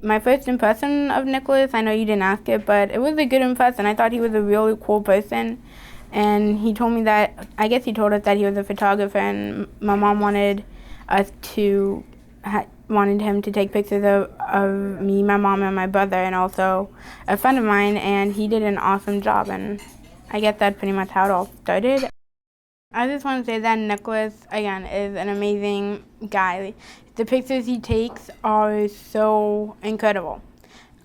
My first impression of Nicholas, I know you didn't ask it, but it was a good impression. I thought he was a really cool person. And he told me that, I guess he told us that he was a photographer, and my mom wanted us to, wanted him to take pictures of me, my mom, and my brother, and also a friend of mine, and he did an awesome job. And I guess that's pretty much how it all started. I just want to say that Nicholas, again, is an amazing guy. The pictures he takes are so incredible.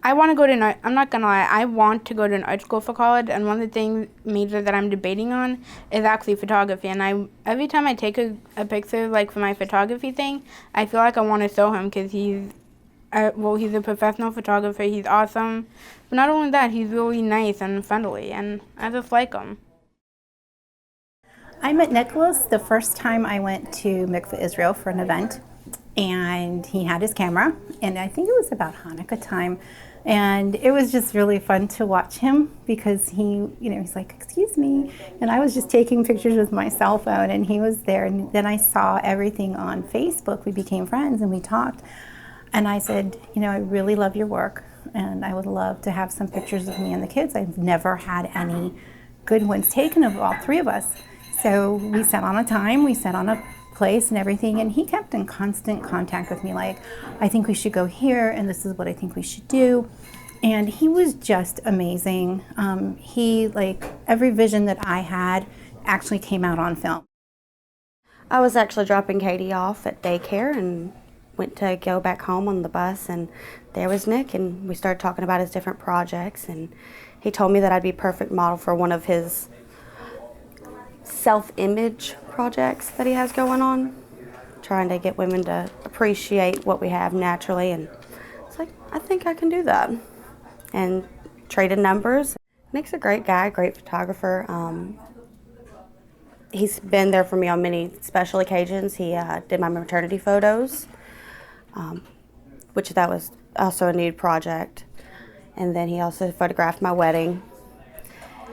I want to go to I'm not going to lie, I want to go to an art school for college, and one of the things, majors that I'm debating on is actually photography. And every time I take a picture, like for my photography thing, I feel like I want to show him because he's a professional photographer, he's awesome. But not only that, he's really nice and friendly, and I just like him. I met Nicholas the first time I went to Mikveh Israel for an event, and he had his camera, and I think it was about Hanukkah time, and it was just really fun to watch him because he's like, excuse me, and I was just taking pictures with my cell phone, and he was there, and then I saw everything on Facebook. We became friends and we talked, and I said, I really love your work, and I would love to have some pictures of me and the kids. I've never had any good ones taken of all three of us. So we set on a time, we set on a place and everything, and he kept in constant contact with me, like, I think we should go here, and this is what I think we should do. And he was just amazing. Every vision that I had actually came out on film. I was actually dropping Katie off at daycare and went to go back home on the bus, and there was Nick, and we started talking about his different projects, and he told me that I'd be a perfect model for one of his self-image projects that he has going on, trying to get women to appreciate what we have naturally. And it's like, I think I can do that. And traded numbers. Nick's a great guy, great photographer. He's been there for me on many special occasions. He did my maternity photos, which that was also a nude project. And then he also photographed my wedding.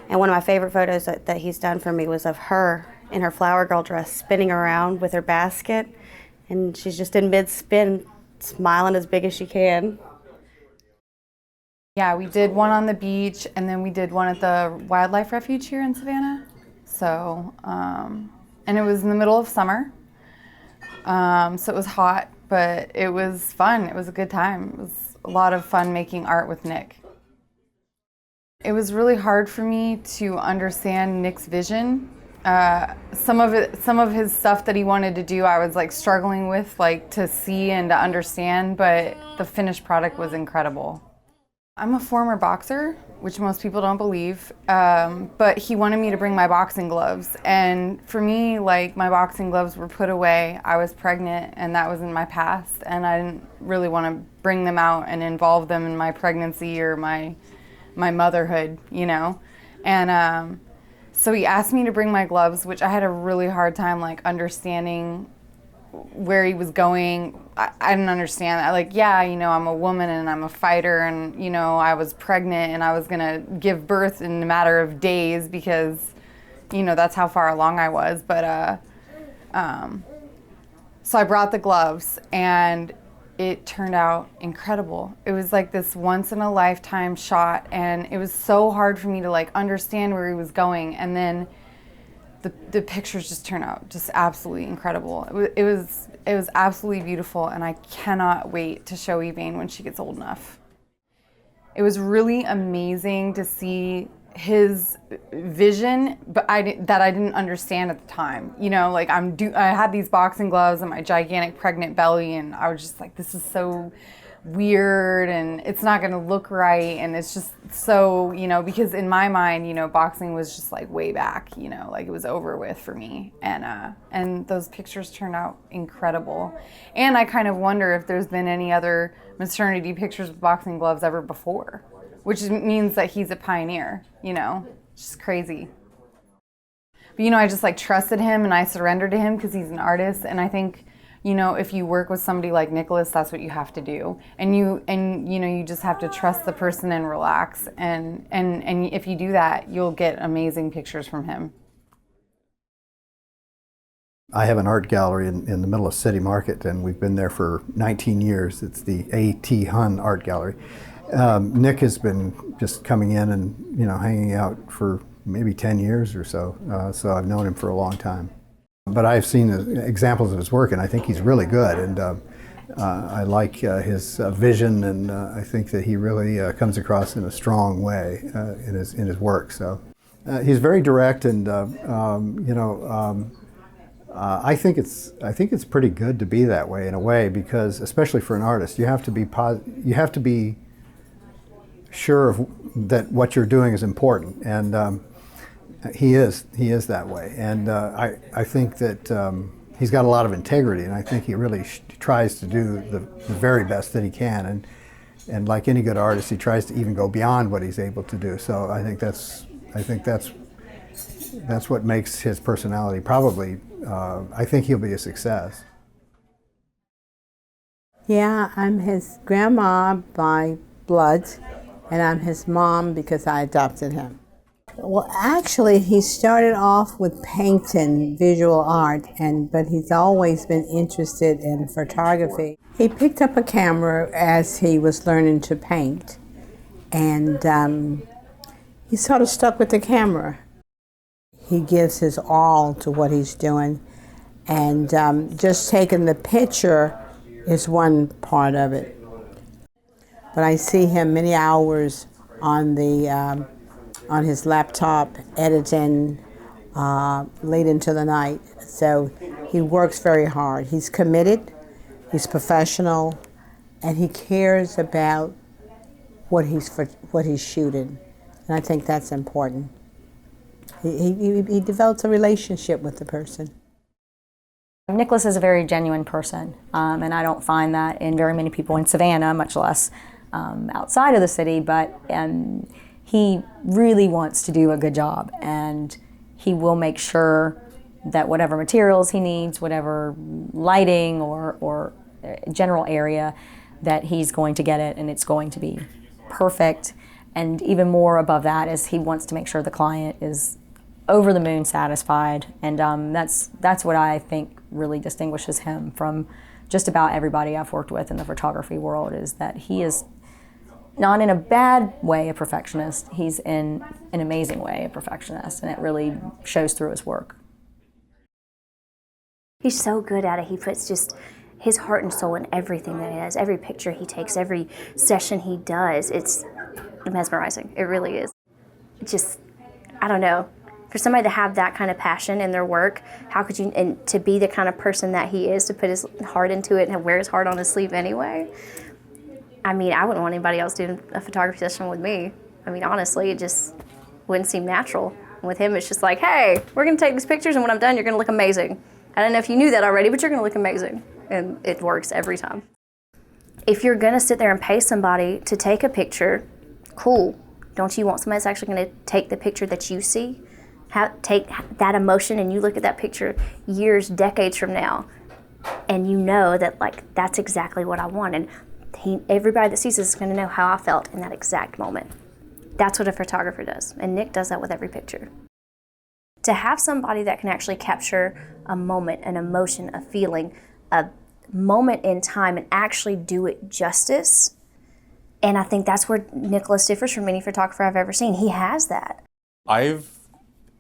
And one of my favorite photos that he's done for me was of her in her flower girl dress spinning around with her basket. And she's just in mid-spin, smiling as big as she can. Yeah, we did one on the beach, and then we did one at the wildlife refuge here in Savannah. So, and it was in the middle of summer. So it was hot, but it was fun. It was a good time. It was a lot of fun making art with Nick. It was really hard for me to understand Nick's vision. Some of his stuff that he wanted to do, I was like struggling with, like to see and to understand, but the finished product was incredible. I'm a former boxer, which most people don't believe, but he wanted me to bring my boxing gloves. And for me, like, my boxing gloves were put away. I was pregnant, and that was in my past, and I didn't really want to bring them out and involve them in my pregnancy or my motherhood, And so he asked me to bring my gloves, which I had a really hard time, like, understanding where he was going. I didn't understand that. Like, yeah, I'm a woman and I'm a fighter, and, I was pregnant and I was gonna give birth in a matter of days because, that's how far along I was. But, so I brought the gloves, and it turned out incredible. It was like this once in a lifetime shot, and it was so hard for me to like understand where he was going, and then the pictures just turned out just absolutely incredible. It was absolutely beautiful, and I cannot wait to show Evane when she gets old enough. It was really amazing to see his vision, but that I didn't understand at the time. Like I had these boxing gloves and my gigantic pregnant belly, and I was just like, this is so weird, and it's not gonna look right, and it's just so, because in my mind, boxing was just like way back, like it was over with for me, and those pictures turned out incredible. And I kind of wonder if there's been any other maternity pictures with boxing gloves ever before, which means that he's a pioneer, just crazy. But, I just like trusted him, and I surrendered to him because he's an artist. And I think, if you work with somebody like Nicholas, that's what you have to do. And you just have to trust the person and relax. And if you do that, you'll get amazing pictures from him. I have an art gallery in the middle of City Market, and we've been there for 19 years. It's the A.T. Hun Art Gallery. Nick has been just coming in and hanging out for maybe 10 years or so. So I've known him for a long time. But I've seen examples of his work, and I think he's really good. And I like his vision, and I think that he really comes across in a strong way in his work. So he's very direct, and I think it's pretty good to be that way in a way, because especially for an artist, you have to be sure that what you're doing is important, and he is that way. And I think that he's got a lot of integrity, and I think he really tries to do the very best that he can. And like any good artist, he tries to even go beyond what he's able to do. So I think that's what makes his personality probably. I think he'll be a success. Yeah, I'm his grandma by blood, and I'm his mom because I adopted him. Well, actually, he started off with painting, visual art, but he's always been interested in photography. He picked up a camera as he was learning to paint, and he sort of stuck with the camera. He gives his all to what he's doing, and just taking the picture is one part of it. But I see him many hours on his laptop editing late into the night. So he works very hard. He's committed, he's professional, and he cares about what he's shooting. And I think that's important. He develops a relationship with the person. Nicholas is a very genuine person, and I don't find that in very many people in Savannah, much less outside of the city, but he really wants to do a good job, and he will make sure that whatever materials he needs, whatever lighting or general area, that he's going to get it and it's going to be perfect. And even more above that is he wants to make sure the client is over the moon satisfied, and that's what I think really distinguishes him from just about everybody I've worked with in the photography world, is that he is not in a bad way a perfectionist, he's in an amazing way a perfectionist, and it really shows through his work. He's so good at it. He puts just his heart and soul in everything that he does, every picture he takes, every session he does. It's mesmerizing, it really is. Just, I don't know. For somebody to have that kind of passion in their work, how could you, and to be the kind of person that he is, to put his heart into it and wear his heart on his sleeve anyway. I mean, I wouldn't want anybody else doing a photography session with me. I mean, honestly, it just wouldn't seem natural. And with him, it's just like, hey, we're gonna take these pictures, and when I'm done, you're gonna look amazing. I don't know if you knew that already, but you're gonna look amazing. And it works every time. If you're gonna sit there and pay somebody to take a picture, cool. Don't you want somebody that's actually gonna take the picture that you see? Take that emotion, and you look at that picture years, decades from now, and you know that, like, that's exactly what I want. And everybody that sees this is going to know how I felt in that exact moment. That's what a photographer does, and Nick does that with every picture. To have somebody that can actually capture a moment, an emotion, a feeling, a moment in time, and actually do it justice, and I think that's where Nicholas differs from any photographer I've ever seen. He has that. I've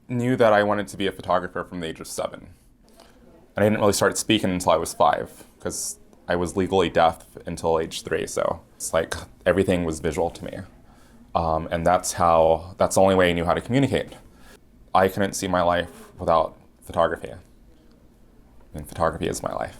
knew that I wanted to be a photographer from the age of 7. And I didn't really start speaking until I was 5, because I was legally deaf until age 3, so it's like everything was visual to me. And that's the only way I knew how to communicate. I couldn't see my life without photography. And photography is my life.